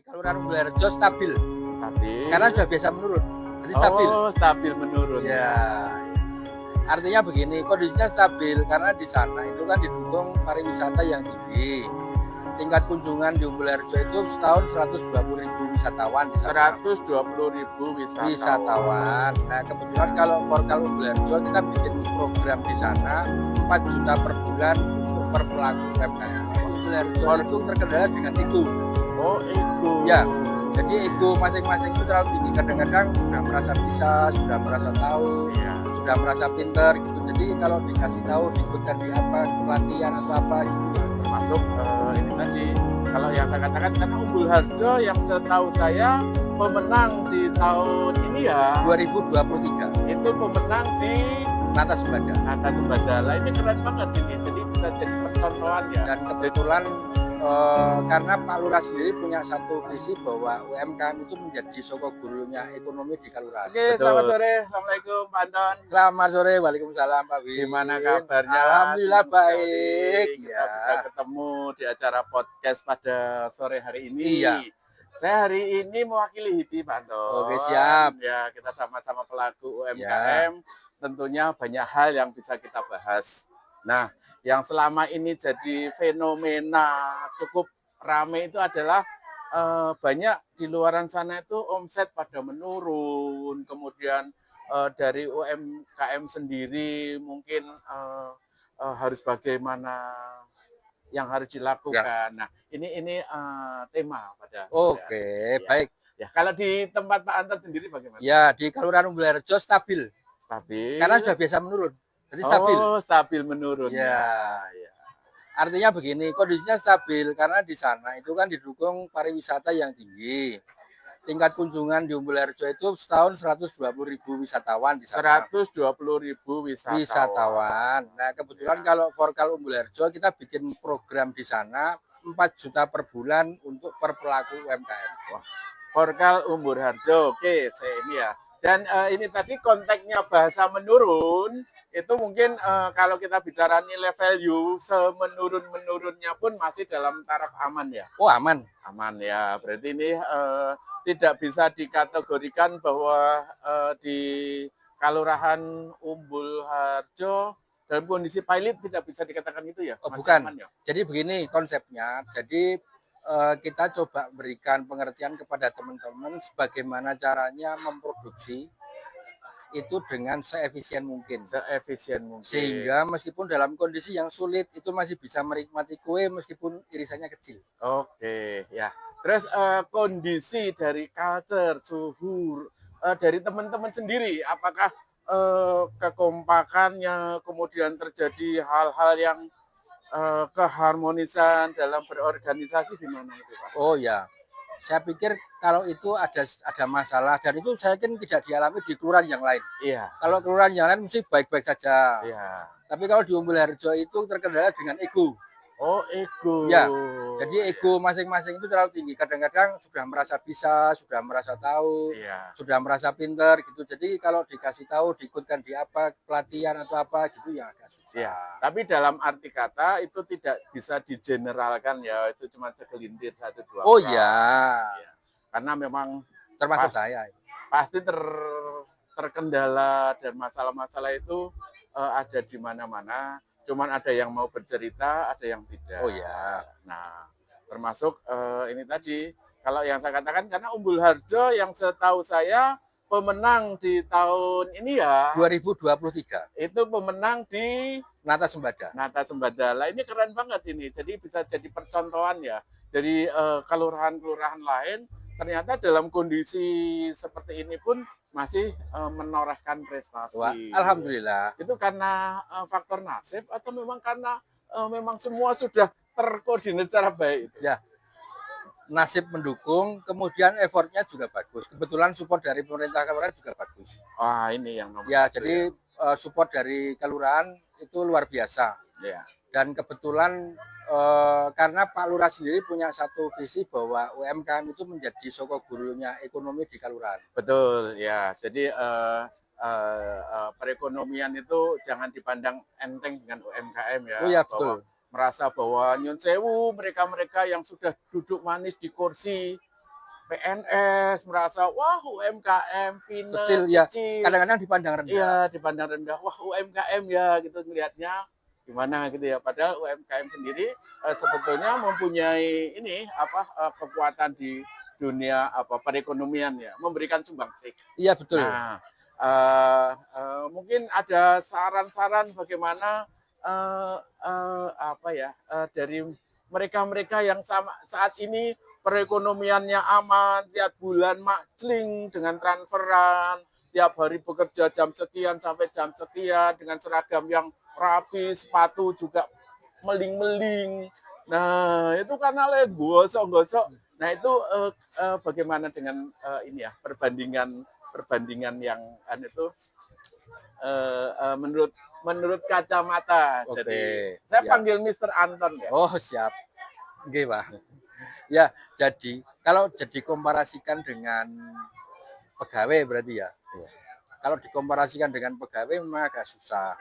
Kelurahan Umbulharjo stabil. Stabil. Karena sudah biasa menurun. Jadi stabil. Oh, stabil menurun. Ya. Artinya begini, kondisinya stabil karena di sana itu kan didukung pariwisata yang tinggi. Tingkat kunjungan di Umbulharjo itu setahun 120.000 wisatawan di sana. 120.000 wisatawan. Nah, kebetulan kalau Porkal Umbulharjo kita bikin program di sana 4 juta per bulan untuk per pelaku UMKM. Umbulharjo itu terkendala dengan ego. Oh, ego. Ya. Jadi ego masing-masing itu terlalu tinggi. Kadang-kadang sudah merasa bisa, sudah merasa tahu, sudah merasa pinter gitu. Jadi kalau dikasih tahu, diikutkan di apa, pelatihan atau apa gitu. Termasuk ini tadi, kalau yang saya katakan, karena Umbulharjo yang setahu saya pemenang di tahun ini ya 2023 itu pemenang di Nata Sembada. Nata Sembada. Lah ini keren banget ini, jadi bisa jadi percontohan ya. Dan kebetulan karena Pak Lurah sendiri punya satu visi bahwa UMKM itu menjadi sokok gulunya ekonomi di Kelurahan. Oke, selamat sore. Assalamualaikum Pak Anton. Selamat sore, waalaikumsalam Pak Win. Gimana kabarnya? Alhamdulillah baik. Kita bisa ketemu di acara podcast pada sore hari ini. Iya. Saya hari ini mewakili HIPI Pak Anton. Oke, siap. Ya, kita sama-sama pelaku UMKM. Tentunya banyak hal yang bisa kita bahas. Nah, yang selama ini jadi fenomena cukup ramai itu adalah banyak di luaran sana itu omset pada menurun, kemudian dari UMKM sendiri mungkin harus bagaimana yang harus dilakukan. Nah, ini tema pada. Oke, baik. Ya, kalau di tempat Pak Anton sendiri bagaimana? Ya, di Kelurahan Umbulharjo stabil. Stabil. Karena sudah biasa menurun. Jadi stabil. Oh, stabil menurun. Ya. Artinya begini, kondisinya stabil karena di sana itu kan didukung pariwisata yang tinggi. Tingkat kunjungan di Umbulharjo itu setahun 120.000 wisatawan di sana. 120.000 wisatawan. Nah, kebetulan kalau Porkal Umbulharjo kita bikin program di sana 4 juta per bulan untuk per pelaku UMKM. Wah, Porkal Umbulharjo. Oke, saya ini ya. Dan ini tadi konteksnya bahasa menurun, itu mungkin kalau kita bicara nilai value, semenurun-menurunnya pun masih dalam taraf aman ya? Oh, aman. Aman ya, berarti ini tidak bisa dikategorikan bahwa di Kelurahan Umbulharjo dalam kondisi pilot tidak bisa dikatakan itu ya? Oh, bukan. Aman, ya? Jadi begini konsepnya, jadi kita coba berikan pengertian kepada teman-teman sebagaimana caranya memproduksi itu dengan seefisien mungkin. Seefisien mungkin. Sehingga meskipun dalam kondisi yang sulit itu masih bisa menikmati kue meskipun irisannya kecil. Oke, ya. Terus kondisi dari culture, suhu dari teman-teman sendiri, apakah kekompakannya, kemudian terjadi hal-hal yang keharmonisan dalam berorganisasi di mana itu Pak? Oh ya, saya pikir kalau itu ada masalah dan itu saya kan tidak dialami di kelurahan yang lain. Iya. Kalau kelurahan yang lain mesti baik-baik saja. Iya. Tapi kalau di Umbulharjo itu terkendala dengan ego. Oh, ego. Ya, jadi ego masing-masing itu terlalu tinggi. Kadang-kadang sudah merasa bisa, sudah merasa tahu, sudah merasa pinter gitu. Jadi kalau dikasih tahu, diikutkan di apa, pelatihan atau apa gitu yang agak susah. Ya, tapi dalam arti kata itu tidak bisa digeneralkan ya, itu cuma segelintir 1-2 Oh orang. ya. Karena memang termasuk saya. Pasti terkendala dan masalah-masalah itu ada di mana-mana. Cuman ada yang mau bercerita, ada yang tidak. Oh ya. Nah, termasuk ini tadi, kalau yang saya katakan karena Umbulharjo yang setahu saya pemenang di tahun ini ya 2023. Itu pemenang di Nata Sembada. Nata Sembada. Lah ini keren banget ini. Jadi bisa jadi percontohan ya. Dari kelurahan-kelurahan lain ternyata dalam kondisi seperti ini pun masih menorehkan prestasi. Wah, alhamdulillah. Itu karena faktor nasib atau memang karena memang semua sudah terkoordinir secara baik? Ya, nasib mendukung, kemudian effortnya juga bagus. Kebetulan support dari pemerintah kelurahan juga bagus. Wah, ini yang nomor ya, jadi support dari kelurahan itu luar biasa. Ya. Dan kebetulan karena Pak Lurah sendiri punya satu visi bahwa UMKM itu menjadi sokok gulunya ekonomi di kelurahan. Betul, ya. Jadi perekonomian itu jangan dipandang enteng dengan UMKM ya. Oh ya, betul. Merasa bahwa nyun sewu mereka-mereka yang sudah duduk manis di kursi PNS merasa wah UMKM Kecil peanut ya, kecil, kadang-kadang dipandang rendah. iya dipandang rendah, wah UMKM ya gitu ngelihatnya gimana gitu ya. Padahal UMKM sendiri sebetulnya mempunyai ini apa kekuatan di dunia apa perekonomian ya, memberikan sumbangsih. Iya betul. Nah, mungkin ada saran-saran bagaimana apa ya dari mereka-mereka yang saat ini perekonomiannya aman, tiap bulan makcling dengan transferan, tiap hari bekerja jam sekian sampai jam sekian dengan seragam yang rapi, sepatu juga meling-meling. Nah, itu karena gosok-gosok. Nah, itu bagaimana dengan ini ya, perbandingan yang itu menurut menurut kacamata. Oke, Jadi, saya ya. panggil Mister Anton ya. Oh siap. Oke Pak. Ya, jadi kalau dikomparasikan dengan pegawai berarti ya. Iya. Kalau dikomparasikan dengan pegawai memang agak susah.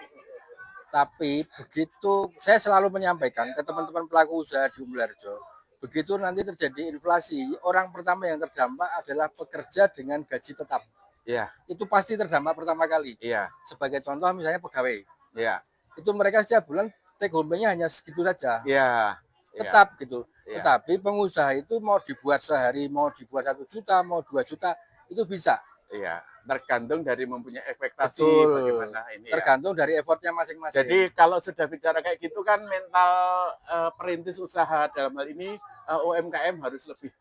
Tapi begitu saya selalu menyampaikan ke teman-teman pelaku usaha di Umberjo, begitu nanti terjadi inflasi, orang pertama yang terdampak adalah pekerja dengan gaji tetap. Iya. Itu pasti terdampak pertama kali. Iya. Sebagai contoh misalnya pegawai. Iya. Itu mereka setiap bulan take home-nya hanya segitu saja. Iya. Tetap gitu. Iya. Tetapi pengusaha itu mau dibuat sehari, mau dibuat 1 juta, mau 2 juta, itu bisa. Iya, tergantung dari mempunyai ekspektasi Betul. bagaimana ini ya. Tergantung dari effortnya masing-masing. Jadi kalau sudah bicara kayak gitu kan mental perintis usaha dalam hal ini UMKM harus lebih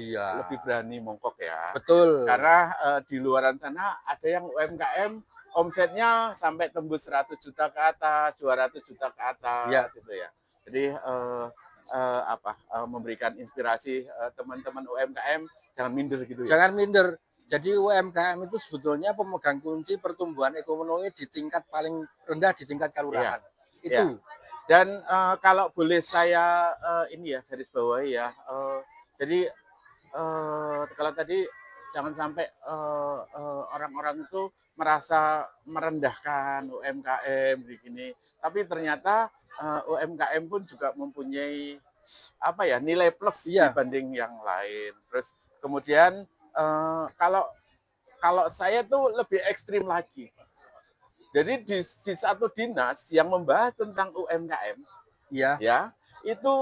iya. lebih berani mongkok ya. Betul. Karena di luaran sana ada yang UMKM omsetnya sampai tembus 100 juta ke atas, 200 juta ke atas Ya. gitu ya. Jadi memberikan inspirasi teman-teman UMKM jangan minder gitu ya. Jangan minder. Jadi UMKM itu sebetulnya pemegang kunci pertumbuhan ekonomi di tingkat paling rendah di tingkat kelurahan. Iya. Itu. Iya. Dan kalau boleh saya ini ya garis bawahi ya. Jadi kalau tadi jangan sampai orang-orang itu merasa merendahkan UMKM begini. Tapi ternyata UMKM pun juga mempunyai apa ya nilai plus dibanding yang lain. Terus kemudian kalau saya tuh lebih ekstrim lagi. Jadi di satu dinas yang membahas tentang UMKM, ya itu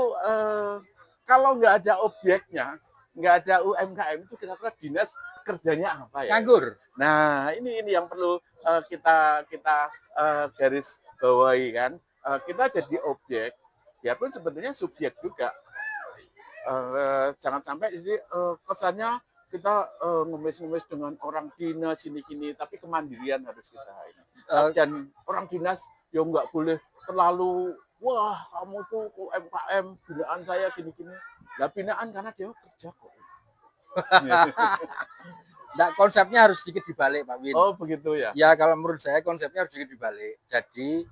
kalau nggak ada objeknya, nggak ada UMKM itu kira-kira dinas kerjanya apa ya? Nganggur. Nah ini yang perlu kita garis bawahi kan. Kita jadi objek, biarpun sebetulnya subjek juga. Jangan sampai jadi kesannya kita ngemis-ngemis dengan orang dinas ini, tapi kemandirian harus kita ini. Dan orang dinas ya nggak boleh terlalu wah kamu tuh UMKM binaan saya gini-gini. Lah binaan karena dia kerja kok. Nah, konsepnya harus sedikit dibalik Pak Win. Oh begitu ya? Ya kalau menurut saya konsepnya harus sedikit dibalik. Jadi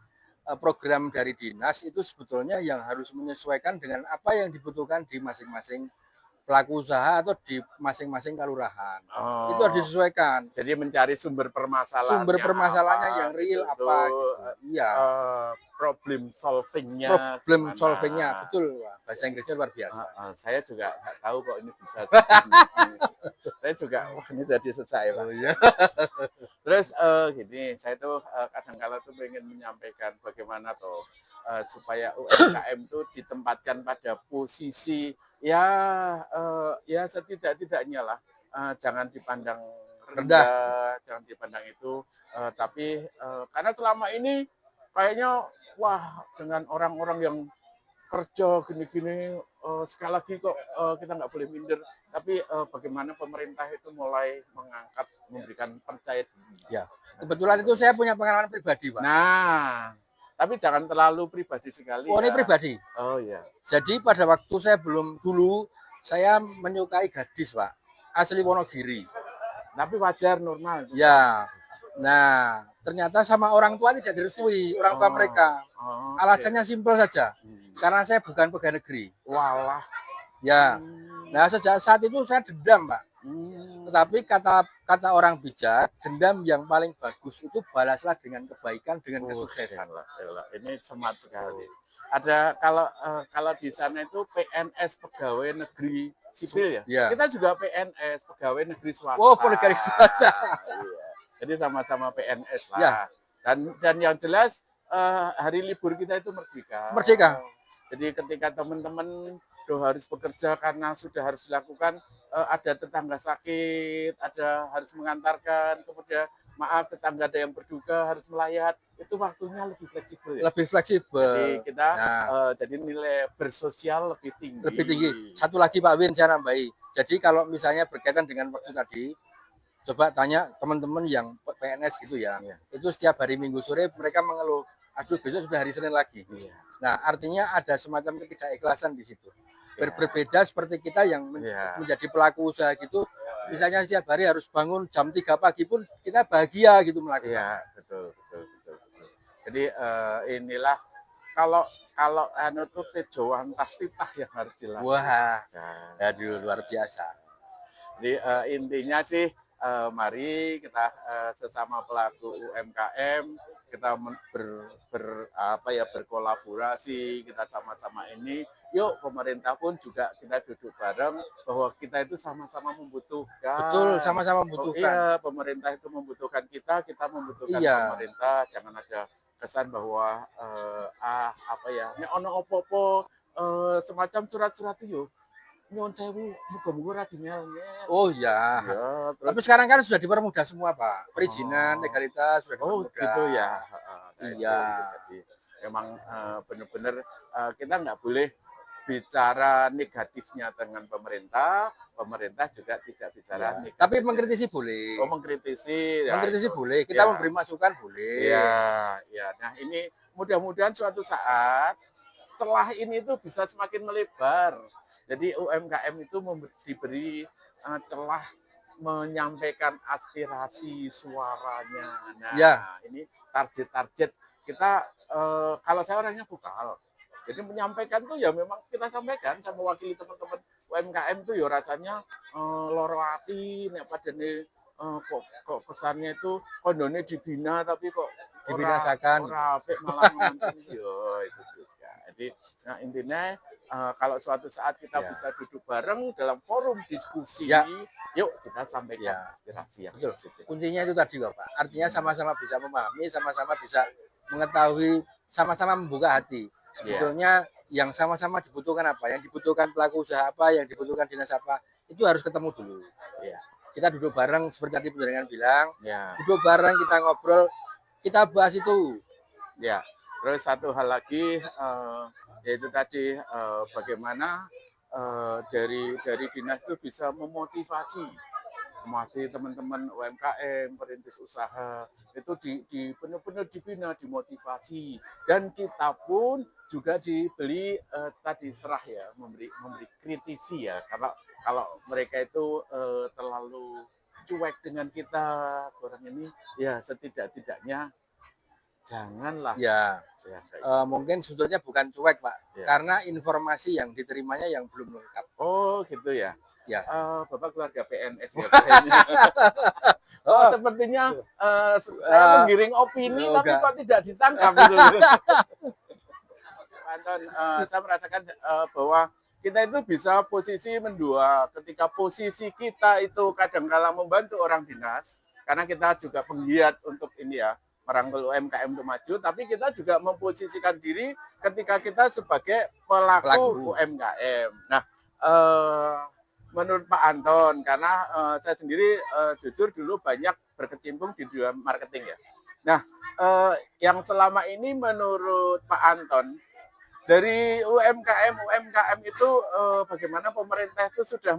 program dari dinas itu sebetulnya yang harus menyesuaikan dengan apa yang dibutuhkan di masing-masing pelaku usaha atau di masing-masing kelurahan. Itu harus disesuaikan. Jadi mencari sumber permasalahannya. Sumber permasalahannya yang real gitu, apa gitu. Iya. Problem solvingnya. Problem solvingnya, betul. Bahasa Inggrisnya luar biasa. Saya juga nggak tahu kok ini bisa. Saya juga, wah ini jadi selesai Pak. Oh, iya. Terus gini, saya tuh kadang-kala tuh pengen menyampaikan bagaimana tuh supaya UMKM itu ditempatkan pada posisi ya setidak-tidaknya lah jangan dipandang rendah, jangan dipandang itu, tapi karena selama ini kayaknya wah dengan orang-orang yang kerja gini-gini sekali lagi kok kita nggak boleh minder, tapi bagaimana pemerintah itu mulai mengangkat, memberikan percaya diri. Ya, kebetulan itu saya punya pengalaman pribadi Pak. Nah, tapi jangan terlalu pribadi sekali. Oh, ini pribadi. Oh iya. Jadi pada waktu saya dulu saya menyukai gadis Pak, asli Wonogiri. Tapi wajar normal. Ya. Nah, ternyata sama orang tua tidak direstui orang tua mereka. Alasannya simpel saja. Karena saya bukan pegawai negeri. Walah. Ya. Nah, sejak saat itu saya dendam, Pak. Tetapi kata orang bijak, dendam yang paling bagus itu balaslah dengan kebaikan, dengan kesuksesan. Ini smart sekali. ada kalau di sana itu PNS pegawai negeri sipil ya. Ya. Kita juga PNS pegawai negeri swasta. Oh, pegawai swasta. Iya. Jadi sama-sama PNS lah. Ya. Dan yang jelas hari libur kita itu merdeka. Merdeka. Jadi ketika teman-teman harus bekerja karena sudah harus dilakukan, ada tetangga sakit, ada harus mengantarkan, kemudian maaf tetangga ada yang berduka harus melayat, itu waktunya lebih fleksibel. Ya? Lebih fleksibel. Jadi kita jadi nilai bersosial lebih tinggi. Lebih tinggi. Satu lagi Pak Win saya nambahi. Jadi kalau misalnya berkaitan dengan waktu tadi, coba tanya teman-teman yang PNS gitu ya. Itu setiap hari Minggu sore mereka mengeluh, aduh besok sudah hari Senin lagi. Nah, artinya ada semacam ketidakikhlasan di situ. Berbeda seperti kita yang menjadi pelaku usaha gitu, misalnya setiap hari harus bangun jam 3 pagi pun kita bahagia gitu melakukan. Iya, betul. Jadi inilah kalau anu tuh tejoan titah yang harus dilakukan. Wah, aduh luar biasa. Jadi intinya sih mari kita sesama pelaku UMKM kita berkolaborasi, kita sama-sama ini. Yuk pemerintah pun juga kita duduk bareng bahwa kita itu sama-sama membutuhkan. Betul, sama-sama membutuhkan. Iya, pemerintah itu membutuhkan kita membutuhkan pemerintah. Jangan ada kesan bahwa nek ono opo-opo semacam surat-surat itu nyuwun sewu, muga-muga ra dingel-ngel. Oh iya. Terus, tapi sekarang kan sudah dipermudah semua, Pak. Perizinan, legalitas sudah dipermudah. Gitu ya. Iya. Jadi memang benar-benar kita nggak boleh bicara negatifnya dengan pemerintah juga tidak bicara negatif. Tapi mengkritisi boleh. Oh, mengkritisi. Mengkritisi boleh. Kita memberi masukan boleh. Iya. Nah, ini mudah-mudahan suatu saat celah ini itu bisa semakin melebar. Jadi UMKM itu diberi celah menyampaikan aspirasi suaranya. Nah, ini target-target kita. Kalau saya orangnya vokal, jadi menyampaikan tuh ya memang kita sampaikan sama wakili teman-teman UMKM tuh ya rasanya loro ati nek padane kok kesannya itu kondone dibina tapi kok dibinasakan. Ora apik malah nganti yo itu juga. Jadi intinya kalau suatu saat kita bisa duduk bareng dalam forum diskusi, yuk kita sampaikan aspirasi yang positif. Kuncinya itu tadi Pak. Artinya sama-sama bisa memahami, sama-sama bisa mengetahui, sama-sama membuka hati. Sebetulnya yang sama-sama dibutuhkan apa, yang dibutuhkan pelaku usaha apa, yang dibutuhkan dinas apa, itu harus ketemu dulu. Kita duduk bareng seperti tadi Penjaringan bilang, duduk bareng kita ngobrol, kita bahas itu. Terus satu hal lagi yaitu tadi bagaimana dari dinas itu bisa memotivasi teman-teman UMKM, perintis usaha itu benar-benar dibina, dimotivasi, dan kita pun juga dibeli tadi cerah ya, memberi kritisi ya, karena kalau mereka itu terlalu cuek dengan kita orang ini ya setidak-tidaknya janganlah. Mungkin sebetulnya bukan cuek Pak, karena informasi yang diterimanya yang belum lengkap. Oh gitu ya. Bapak keluarga PNS ya. Sepertinya saya menggiring opini tapi kok tidak ditangkap. Anton, saya merasakan bahwa kita itu bisa posisi mendua. Ketika posisi kita itu kadang-kala membantu orang dinas, karena kita juga penggiat untuk ini ya, merangkul UMKM itu maju, tapi kita juga memposisikan diri ketika kita sebagai pelaku UMKM. Nah, menurut Pak Anton, karena saya sendiri jujur dulu banyak berkecimpung di dunia marketing ya. Nah, yang selama ini menurut Pak Anton, dari UMKM itu bagaimana pemerintah itu sudah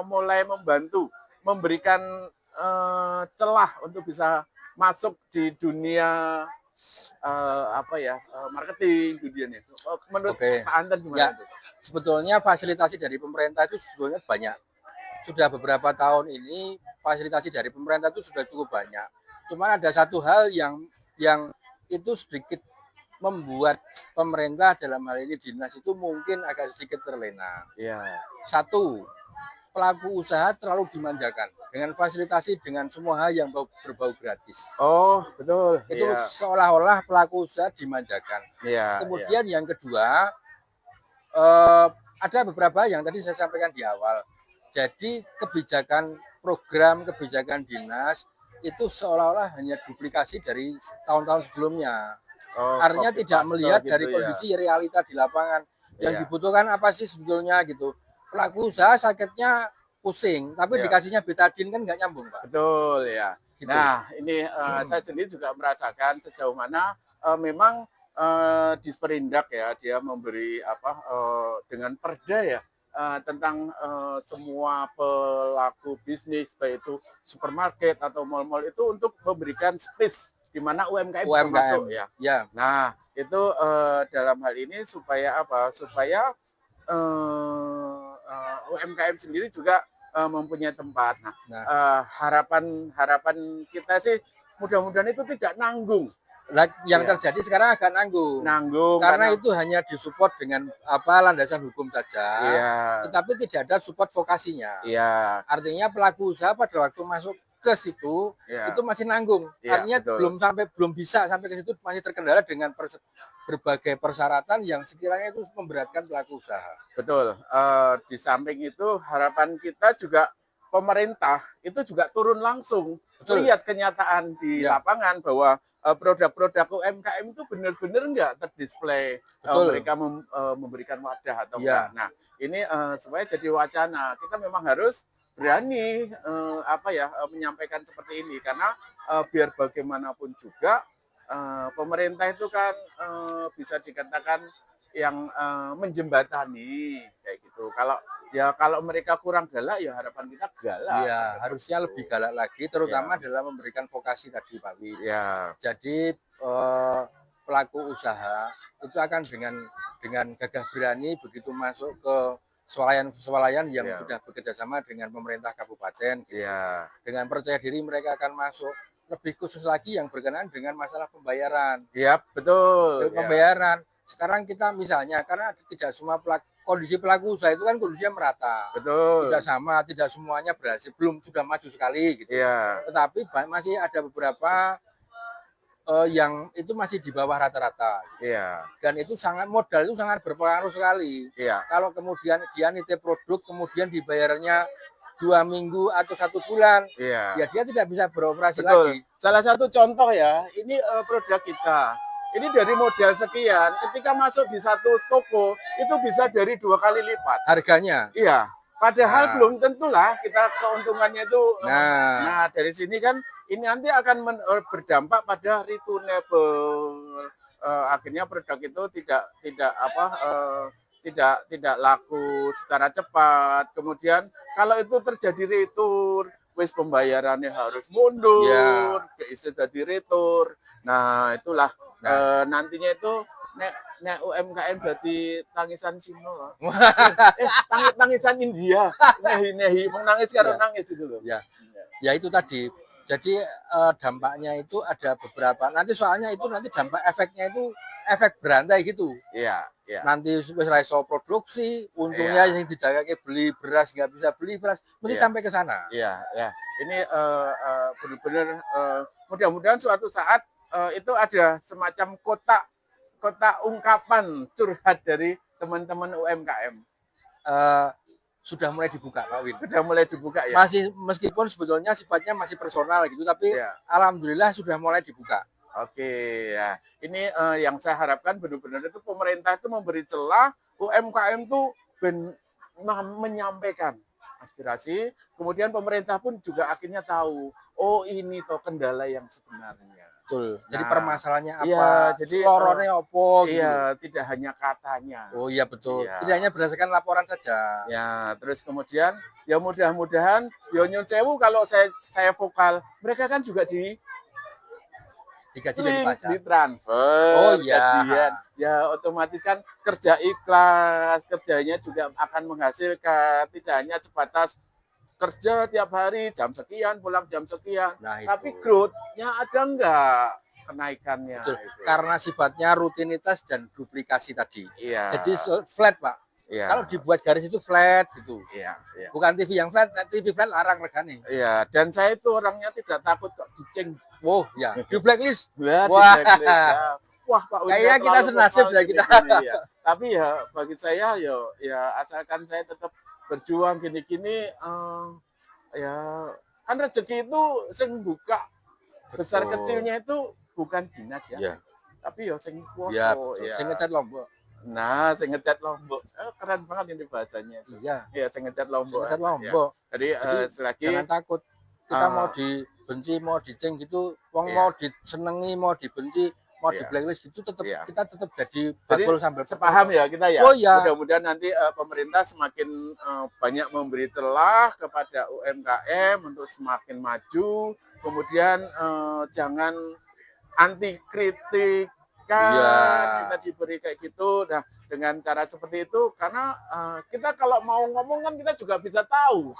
mulai membantu, memberikan celah untuk bisa masuk di dunia marketing dunia itu. Menurut Pak Anton gimana itu? Sebetulnya fasilitasi dari pemerintah itu sebetulnya banyak. Sudah beberapa tahun ini fasilitasi dari pemerintah itu sudah cukup banyak. Cuma ada satu hal yang itu sedikit membuat pemerintah dalam hal ini dinas itu mungkin agak sedikit terlena. Satu, pelaku usaha terlalu dimanjakan dengan fasilitasi dengan semua hal yang berbau gratis. Oh, betul. Itu Iya. seolah-olah pelaku usaha dimanjakan. Iya, iya. Kemudian yang kedua, ada beberapa yang tadi saya sampaikan di awal. Jadi kebijakan program, kebijakan dinas itu seolah-olah hanya duplikasi dari tahun-tahun sebelumnya. Oh, Artinya copy tidak paste melihat gitu dari ya. kondisi realita di lapangan. Yang Iya. dibutuhkan apa sih sebetulnya gitu. Pelaku usaha sakitnya pusing, tapi Iya. dikasihnya betadine kan nggak nyambung, Pak. Betul ya. Gitu. Nah, ini saya sendiri juga merasakan sejauh mana memang Disperindak ya, dia memberi apa dengan perda ya tentang semua pelaku bisnis baik itu supermarket atau mal-mal itu untuk memberikan space di mana UMKM bisa masuk ya. Ya. Nah, itu dalam hal ini supaya apa? Supaya UMKM sendiri juga mempunyai tempat. Nah, harapan kita sih mudah-mudahan itu tidak nanggung. Yang terjadi sekarang agak nanggung. Karena itu hanya disupport dengan landasan hukum saja. Iya. Tetapi tidak ada support vokasinya. Iya. Artinya pelaku usaha pada waktu masuk ke situ itu masih nanggung. Artinya belum bisa sampai ke situ, masih terkendala dengan berbagai persyaratan yang sekiranya itu memberatkan pelaku usaha. Betul. Di samping itu harapan kita juga pemerintah itu juga turun langsung lihat kenyataan di lapangan bahwa produk-produk UMKM itu benar-benar enggak terdisplay, mereka memberikan wadah atau enggak. Nah, ini supaya jadi wacana. Kita memang harus berani menyampaikan seperti ini karena biar bagaimanapun juga pemerintah itu kan bisa dikatakan yang menjembatani kayak gitu. Kalau mereka kurang galak ya harapan kita galak. Iya, harusnya lebih galak lagi terutama dalam memberikan vokasi tadi Pak Wi. Ya. Jadi pelaku usaha itu akan dengan gagah berani begitu masuk ke swalayan yang sudah bekerja sama dengan pemerintah kabupaten. Gitu. Dengan percaya diri mereka akan masuk. Lebih khusus lagi yang berkenaan dengan masalah pembayaran. Iya, betul. Pembayaran. Sekarang kita misalnya, karena tidak semua kondisi pelaku usaha itu kan kondisinya merata. Betul. Tidak sama, tidak semuanya berhasil. Belum sudah maju sekali. Gitu. Tetapi masih ada beberapa yang itu masih di bawah rata-rata. Dan itu modal itu sangat berpengaruh sekali. Kalau kemudian dia nitip produk, kemudian dibayarnya 2 minggu atau 1 bulan, ya dia tidak bisa beroperasi lagi. Salah satu contoh ya, ini produk kita. Ini dari modal sekian, ketika masuk di satu toko, itu bisa dari 2 kali lipat. Harganya? Iya. Padahal belum tentulah kita keuntungannya itu. Nah, dari sini kan ini nanti akan berdampak pada returnable. Akhirnya produk itu tidak laku secara cepat. Kemudian kalau itu terjadi retur, wis pembayarannya harus mundur, istilah di retur. Nah, itulah nantinya itu nek UMKM berarti tangisan Cina loh. Tangisan India. Nehi menangis karo nangis itu loh. Ya itu tadi. Jadi dampaknya itu ada beberapa. Nanti soalnya itu nanti dampak efeknya itu efek berantai gitu. Nanti setelah produksi, untungnya yang didagangnya beli beras nggak bisa beli beras, mesti sampai ke sana. Ini benar-benar mudah-mudahan suatu saat itu ada semacam kota ungkapan curhat dari teman-teman UMKM. Sudah mulai dibuka Pak Win. Sudah mulai dibuka ya. Meskipun sebetulnya sifatnya masih personal gitu, tapi alhamdulillah sudah mulai dibuka. Oke ya. Ini yang saya harapkan benar-benar itu pemerintah itu memberi celah UMKM itu menyampaikan aspirasi, kemudian pemerintah pun juga akhirnya tahu, oh ini toh kendala yang sebenarnya. Betul. Jadi permasalahannya apa? Jadi lorone opo gitu. Tidak hanya katanya. Oh iya betul. Tidak hanya berdasarkan laporan saja. Terus kemudian ya mudah-mudahan ya nyun sewu kalau saya vokal, mereka kan juga digaji dari pajak. Ditransfer. Oh iya. Ya otomatis kan kerja ikhlas, kerjanya juga akan menghasilkan, tidak hanya sebatas kerja tiap hari jam sekian, pulang jam sekian. Tapi growth-nya ada enggak kenaikannya? Karena sifatnya rutinitas dan duplikasi tadi. Jadi flat Pak. Iya. Kalau dibuat garis itu flat gitu. Iya, iya. Bukan TV yang flat, TV flat larang regane. Iya, dan saya itu orangnya tidak takut kok diceng. Oh, ya. Di blacklist. Ya, di Wah. blacklist, ya. Wah, Pak Win Kayaknya kita terlalu senasib formal ya kita. gini-gini, ya. Tapi ya bagi saya ya asalkan saya tetap berjuang gini-gini ya kan rezeki itu sing buka besar Betul. kecilnya itu bukan dinas ya. Iya. Tapi ya sing kuoso Ya, ya. sing ngecat Lombok. Nah, sing ngecat Lombok. Keren banget ini bahasanya itu. Iya. Iya, sing ngecat Lombok. Sing ngecat Ya. Lombok. Jadi, Jadi selagi jangan takut. Kita mau eh, dibenci, mau diceng gitu, wong Iya. mau disenengi, mau dibenci, mau di Iya. blacklist gitu tetap Iya. kita tetap jadi Jadi bakul sambal sepaham ya kita ya. Oh iya. Mudah-mudahan nanti pemerintah semakin banyak memberi celah kepada UMKM untuk semakin maju. Kemudian jangan anti kritikan Iya. kita diberi kayak gitu. Nah, dengan cara seperti itu karena kita kalau mau ngomong kan kita juga bisa tahu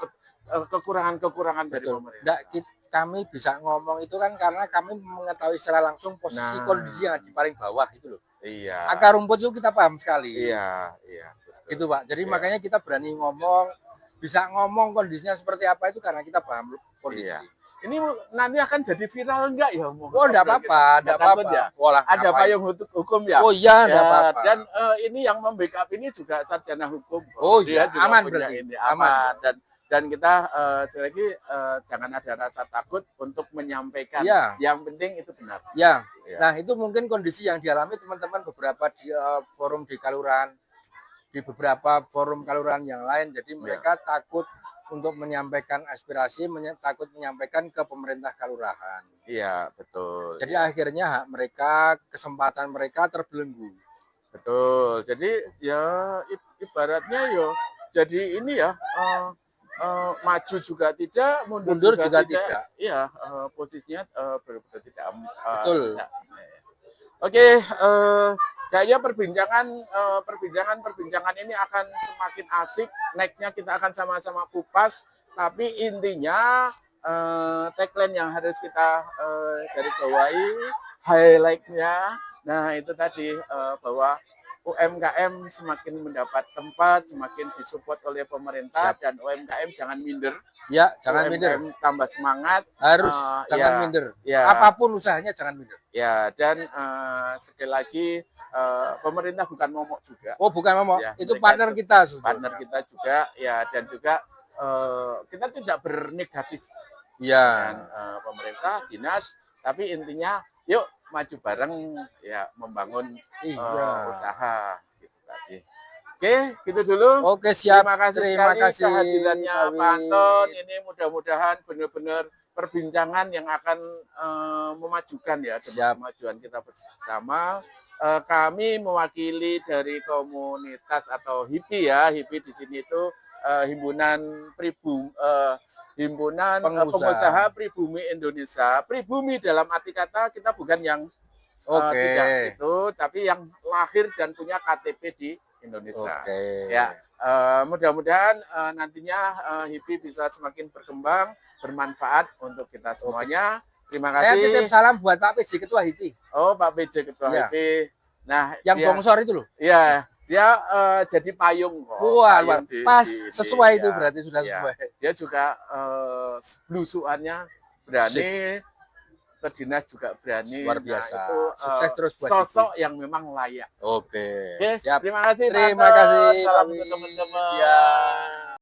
kekurangan-kekurangan dari Betul. pemerintah. Kami bisa ngomong itu kan karena kami mengetahui secara langsung posisi Nah. kondisi yang di paling bawah itu loh. Iya. Akar rumput itu kita paham sekali. Iya, iya. Betul. Gitu Pak. Jadi Iya. makanya kita berani ngomong, bisa ngomong kondisinya seperti apa itu karena kita paham kondisi. Iya. Ini nanti akan jadi viral enggak ya? Oh, enggak apa-apa, enggak takut apa-apa. ya? Walah, Ada ngapain? payung hukum ya? Oh iya, enggak Ya, apa-apa. dan ini yang membackup ini juga sarjana hukum. Oh Dia iya, juga aman punya berarti. ini Aman. dan kita sekali lagi jangan ada rasa takut untuk menyampaikan. Iya. Yang penting itu benar. Ya. Ya. Nah, itu mungkin kondisi yang dialami teman-teman beberapa di forum di Kalurahan, di beberapa forum Kalurahan yang lain. Jadi mereka takut untuk menyampaikan aspirasi, takut menyampaikan ke pemerintah Kalurahan. Iya, betul. Jadi akhirnya hak mereka, kesempatan mereka terbelenggu. Betul. Jadi ya ibaratnya yo jadi ini ya maju juga tidak, mundur juga tidak. Iya, posisinya benar-benar tidak. Betul. Tidak. Oke, kayaknya perbincangan ini akan semakin asik. Next-nya kita akan sama-sama kupas. Tapi intinya tagline yang harus kita garis bawahi, highlight-nya. Nah, itu tadi bahwa UMKM semakin mendapat tempat, semakin disupport oleh pemerintah. Siap. Dan UMKM jangan minder. Ya, jangan minder. Tambah semangat. Harus jangan minder. Ya. Apapun usahanya jangan minder. Ya, dan sekali lagi pemerintah bukan momok juga. Oh, bukan momok. Ya, itu partner kita. Partner kita juga, ya, dan juga kita tidak bernegatif ya. dengan pemerintah, dinas, tapi intinya yuk maju bareng ya membangun usaha gitu tadi. Oke, gitu dulu. Oke, siap. Terima kasih kehadirannya Pak Anton. Ini mudah-mudahan benar-benar perbincangan yang akan memajukan ya kemajuan kita bersama. Kami mewakili dari komunitas atau HIPI ya. HIPI di sini itu himpunan pengusaha pribumi Indonesia. Pribumi dalam arti kata kita bukan yang tidak itu, tapi yang lahir dan punya KTP di Indonesia. Ya, mudah-mudahan nantinya HIPI bisa semakin berkembang, bermanfaat untuk kita semuanya. Terima kasih. Saya titip salam buat Pak PJ Ketua HIPI. Oh, Pak PJ Ketua HIPI. Nah, yang bongsor itu loh. Iya, dia jadi payung kok. Wah, pas sesuai itu berarti sudah sesuai. Dia juga belusuannya berani, ke dinas juga berani. Luar biasa. Nah, itu sukses terus buat sosok yang memang layak. Oke. Siap. Terima kasih. Terima kasih. Salam untuk teman-teman. Ya.